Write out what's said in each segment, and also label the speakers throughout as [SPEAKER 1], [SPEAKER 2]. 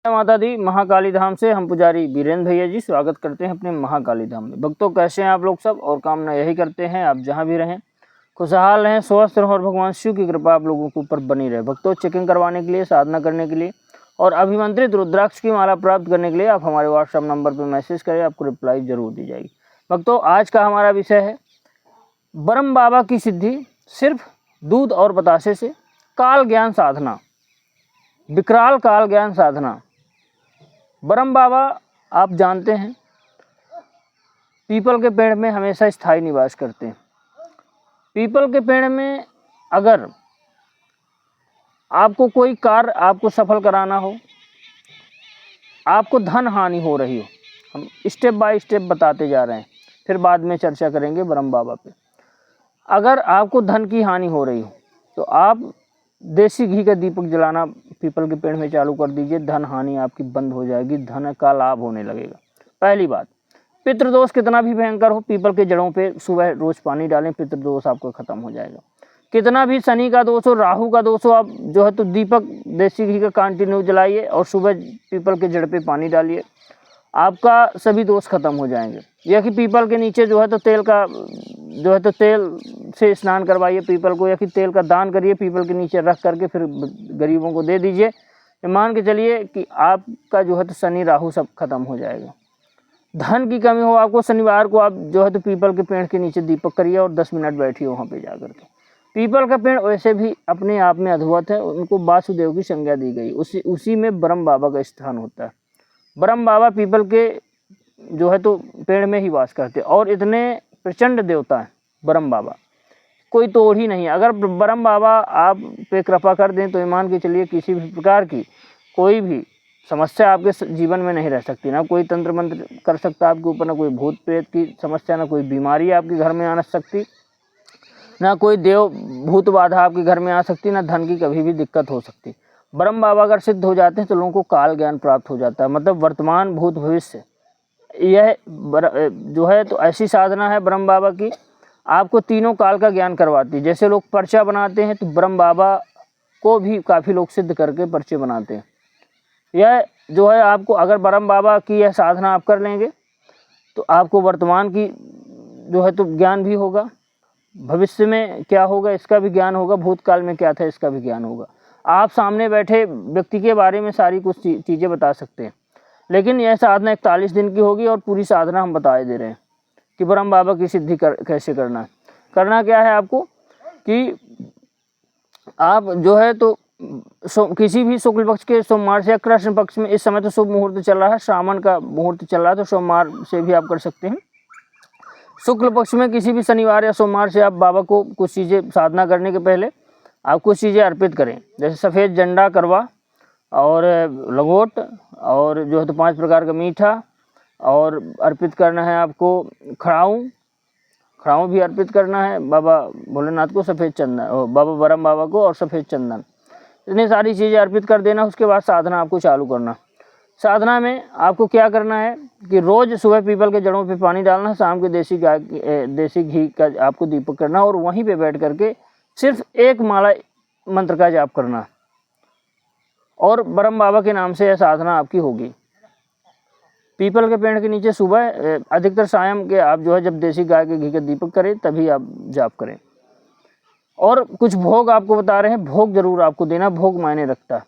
[SPEAKER 1] माता दी महाकाली धाम से हम पुजारी वीरेंद्र भैया जी स्वागत करते हैं अपने महाकाली धाम में। भक्तों, कैसे हैं आप लोग सब? और कामना यही करते हैं आप जहां भी रहें खुशहाल रहें, स्वस्थ रहें और भगवान शिव की कृपा आप लोगों के ऊपर बनी रहे। भक्तों, चेकिंग करवाने के लिए, साधना करने के लिए और अभिमंत्रित रुद्राक्ष की माला प्राप्त करने के लिए आप हमारे व्हाट्सएप नंबर पर मैसेज करें, आपको रिप्लाई जरूर दी जाएगी। भक्तों, आज का हमारा विषय है ब्रह्म बाबा की सिद्धि सिर्फ दूध और बतासे से, काल ज्ञान साधना, विकराल काल ज्ञान साधना। ब्रह्म बाबा आप जानते हैं पीपल के पेड़ में हमेशा स्थायी निवास करते हैं। पीपल के पेड़ में अगर आपको कोई कार्य आपको सफल कराना हो, आपको धन हानि हो रही हो, हम स्टेप बाय स्टेप बताते जा रहे हैं, फिर बाद में चर्चा करेंगे ब्रह्म बाबा पे। अगर आपको धन की हानि हो रही हो तो आप देसी घी का दीपक जलाना पीपल के पेड़ में चालू कर दीजिए, धन हानि आपकी बंद हो जाएगी, धन का लाभ होने लगेगा। पहली बात, पितृदोष कितना भी भयंकर हो, पीपल के जड़ों पे सुबह रोज पानी डालें, पितृदोष आपको खत्म हो जाएगा। कितना भी शनि का दोष हो, राहु का दोष हो, आप जो है तो दीपक देसी घी का कंटिन्यू जलाइए और सुबह पीपल के जड़ पे पानी डालिए, आपका सभी दोष खत्म हो जाएंगे। या कि पीपल के नीचे जो है तो तेल से स्नान करवाइए पीपल को, या कि तेल का दान करिए, पीपल के नीचे रख करके फिर गरीबों को दे दीजिए। मान के चलिए कि आपका जो है तो शनि राहु सब खत्म हो जाएगा। धन की कमी हो आपको, शनिवार को आप जो है तो पीपल के पेड़ के नीचे दीपक करिए और 10 मिनट बैठिए वहाँ पे जा करके। पीपल का पेड़ वैसे भी अपने आप में अद्भुत है, उनको वासुदेव की संज्ञा दी गई, उसी में ब्रह्म बाबा का स्थान होता है। ब्रह्म बाबा पीपल के जो है तो पेड़ में ही वास करते और इतने प्रचंड देवता है ब्रह्म बाबा, कोई तोड़ ही नहीं। अगर ब्रह्म बाबा आप पे कृपा कर दें तो ईमान के चलिए किसी भी प्रकार की कोई भी समस्या आपके जीवन में नहीं रह सकती। ना कोई तंत्र मंत्र कर सकता आपके ऊपर, ना कोई भूत प्रेत की समस्या, ना कोई बीमारी आपके घर में आ सकती, ना कोई देव भूत बाधा आपके घर में आ सकती, ना धन की कभी भी दिक्कत हो सकती। ब्रह्म बाबा अगर सिद्ध हो जाते हैं तो लोगों को काल ज्ञान प्राप्त हो जाता है, मतलब वर्तमान भूत भविष्य। यह जो है तो ऐसी साधना है ब्रह्म बाबा की, आपको तीनों काल का ज्ञान करवाती है। जैसे लोग पर्चा बनाते हैं तो ब्रह्म बाबा को भी काफ़ी लोग सिद्ध करके पर्चे बनाते हैं। यह जो है आपको, अगर ब्रह्म बाबा की यह साधना आप कर लेंगे तो आपको वर्तमान की जो है तो ज्ञान भी होगा, भविष्य में क्या होगा इसका भी ज्ञान होगा, भूतकाल में क्या था इसका भी ज्ञान होगा। आप सामने बैठे व्यक्ति के बारे में सारी कुछ चीज़ें बता सकते हैं। लेकिन यह साधना 41 दिन की होगी और पूरी साधना हम बताए दे रहे हैं कि ब्रह्म बाबा की सिद्धि कैसे करना है। करना क्या है आपको कि आप जो है तो किसी भी शुक्ल पक्ष के सोमवार से या कृष्ण पक्ष में, इस समय तो शुभ मुहूर्त चल रहा है, श्रावण का मुहूर्त चल रहा है, तो सोमवार से भी आप कर सकते हैं। शुक्ल पक्ष में किसी भी शनिवार या सोमवार से आप बाबा को कुछ चीज़ें साधना करने के पहले आप कुछ चीज़ें अर्पित करें, जैसे सफ़ेद झंडा करवा और लंगोट और जो है तो 5 प्रकार का मीठा, और अर्पित करना है आपको खड़ाऊँ भी अर्पित करना है बाबा भोलेनाथ को, सफ़ेद चंदन बाबा ब्रह्म बाबा को और सफ़ेद चंदन, इतनी सारी चीज़ें अर्पित कर देना। उसके बाद साधना आपको चालू करना। साधना में आपको क्या करना है कि रोज़ सुबह पीपल के जड़ों पे पानी डालना, शाम के देसी घी का आपको दीपक करना और वहीं पे बैठ करके सिर्फ एक माला मंत्र का जाप करना और ब्रह्म बाबा के नाम से यह साधना आपकी होगी। पीपल के पेड़ के नीचे सुबह, अधिकतर सायं के आप जो है जब देसी गाय के घी का दीपक करें तभी आप जाप करें। और कुछ भोग आपको बता रहे हैं, भोग जरूर आपको देना, भोग मायने रखता है।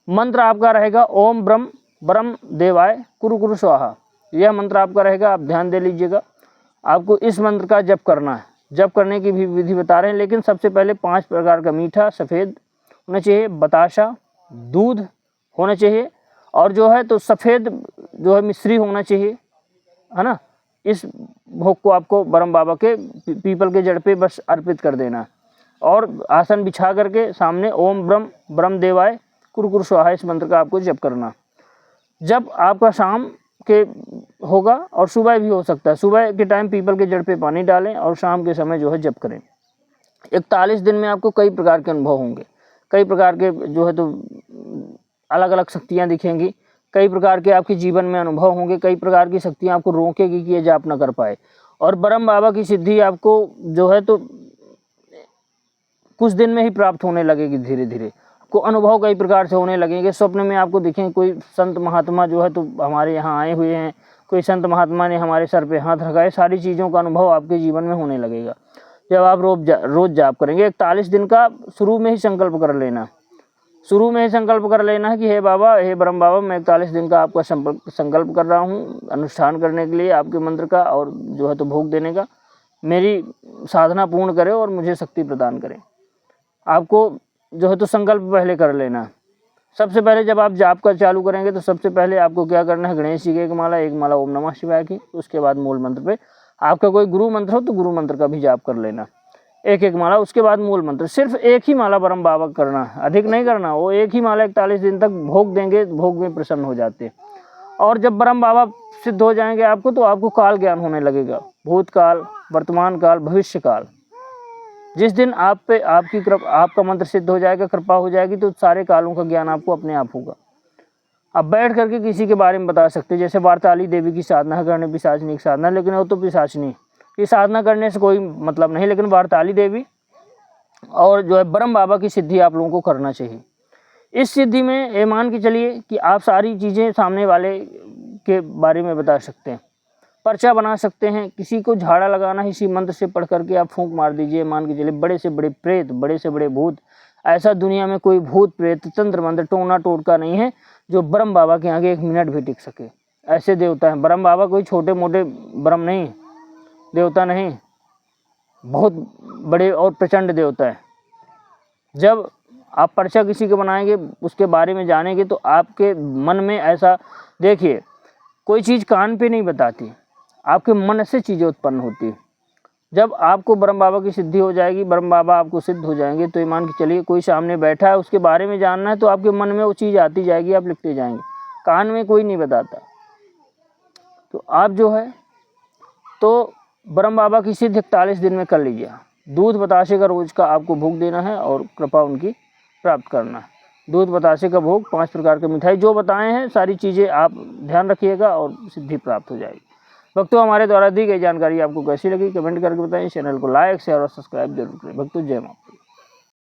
[SPEAKER 1] मंत्र आपका रहेगा ओम ब्रह्म देवाय कुरु कुरु स्वाहा, यह मंत्र आपका रहेगा, आप ध्यान दे लीजिएगा। आपको इस मंत्र का जप करना है, जप करने की भी विधि बता रहे हैं। लेकिन सबसे पहले 5 प्रकार का मीठा सफ़ेद होना चाहिए, बताशा दूध होना चाहिए, और जो है तो सफ़ेद जो है मिश्री होना चाहिए, है ना। इस भोग को आपको ब्रह्म बाबा के पीपल के जड़ पे बस अर्पित कर देना और आसन बिछा करके सामने ओम ब्रह्म देवाय कुरु कुरु स्वाहा इस मंत्र का आपको जप करना। जब आपका शाम के होगा और सुबह भी हो सकता है, सुबह के टाइम पीपल के जड़ पे पानी डालें और शाम के समय जो है जप करें। 41 दिन में आपको कई प्रकार के अनुभव होंगे, कई प्रकार के जो है तो अलग अलग शक्तियाँ दिखेंगी, कई प्रकार के आपके जीवन में अनुभव होंगे, कई प्रकार की शक्तियाँ आपको रोकेगी कि ये जाप ना कर पाए। और ब्रह्म बाबा की सिद्धि आपको जो है तो कुछ दिन में ही प्राप्त होने लगेगी धीरे धीरे। आपको अनुभव कई प्रकार से होने लगेंगे। स्वप्न में आपको दिखें कोई संत महात्मा जो है तो हमारे यहाँ आए हुए हैं, कोई संत महात्मा ने हमारे सर पे हाथ रखा है, सारी चीज़ों का अनुभव आपके जीवन में होने लगेगा जब आप रोज़ जाप करेंगे। 41 दिन का शुरू में ही संकल्प कर लेना, शुरू में ही संकल्प कर लेना है कि हे बाबा, हे ब्रह्म बाबा, मैं 41 दिन का आपका संकल्प कर रहा हूँ अनुष्ठान करने के लिए आपके मंत्र का, और जो है तो भोग देने का। मेरी साधना पूर्ण करें और मुझे शक्ति प्रदान करें। आपको जो है तो संकल्प पहले कर लेना। सबसे पहले जब आप जाप का चालू करेंगे तो सबसे पहले आपको क्या करना है, गणेश जी की एक माला ओम नमः शिवाय की, उसके बाद मूल मंत्र पे आपका कोई गुरु मंत्र हो तो गुरु मंत्र का भी जाप कर लेना, एक माला, उसके बाद मूल मंत्र। सिर्फ एक ही माला ब्रह्म बाबा करना, अधिक नहीं करना। वो एक ही माला 41 दिन तक भोग देंगे, भोग में प्रसन्न हो जाते हैं। और जब ब्रह्म बाबा सिद्ध हो जाएंगे आपको, तो आपको काल ज्ञान होने लगेगा, भूतकाल, वर्तमान काल, भविष्य काल। जिस दिन आप पे आपका मंत्र सिद्ध हो जाएगा, कृपा हो जाएगी, तो सारे कालों का ज्ञान आपको अपने आप होगा। अब बैठ करके किसी के बारे में बता सकते, जैसे वार्ताली देवी की साधना करने पिशाचनी की साधना, लेकिन वो तो पिशाचनी की साधना करने से कोई मतलब नहीं, लेकिन वार्ताली देवी और जो है ब्रह्म बाबा की सिद्धि आप लोगों को करना चाहिए। इस सिद्धि में ये मान के चलिए कि आप सारी चीज़ें सामने वाले के बारे में बता सकते हैं, पर्चा बना सकते हैं। किसी को झाड़ा लगाना है, इसी मंत्र से पढ़ करके आप फूंक मार दीजिए। मान के चलिए बड़े से बड़े प्रेत, बड़े से बड़े भूत, ऐसा दुनिया में कोई भूत प्रेत तंत्र मंत्र टोना टोटका नहीं है जो ब्रह्म बाबा के आगे 1 मिनट भी टिक सके। ऐसे देवता हैं। ब्रह्म बाबा कोई छोटे मोटे ब्रह्म नहीं, देवता नहीं, बहुत बड़े और प्रचंड देवता है। जब आप पर्चा किसी को बनाएंगे, उसके बारे में जानेंगे, तो आपके मन में ऐसा, देखिए कोई चीज़ कान पे नहीं बताती, आपके मन से चीज़ें उत्पन्न होती है। जब आपको ब्रह्म बाबा की सिद्धि हो जाएगी, ब्रह्म बाबा आपको सिद्ध हो जाएंगे, तो मान के चलिए कोई सामने बैठा है, उसके बारे में जानना है, तो आपके मन में वो चीज़ आती जाएगी, आप लिखते जाएंगे। कान में कोई नहीं बताता। तो आप जो है तो ब्रह्म बाबा की सिद्धि 41 दिन में कर लीजिए। दूध बतासे का रोज़ का आपको भोग देना है और कृपा उनकी प्राप्त करना है। दूध बतासे का भोग, 5 प्रकार के मिठाई जो बताए हैं, सारी चीज़ें आप ध्यान रखिएगा और सिद्धि प्राप्त हो जाएगी। भक्तों, हमारे द्वारा दी गई जानकारी आपको कैसी लगी कमेंट करके बताएं। चैनल को लाइक शेयर और सब्सक्राइब जरूर करें। भक्तों, जय माता।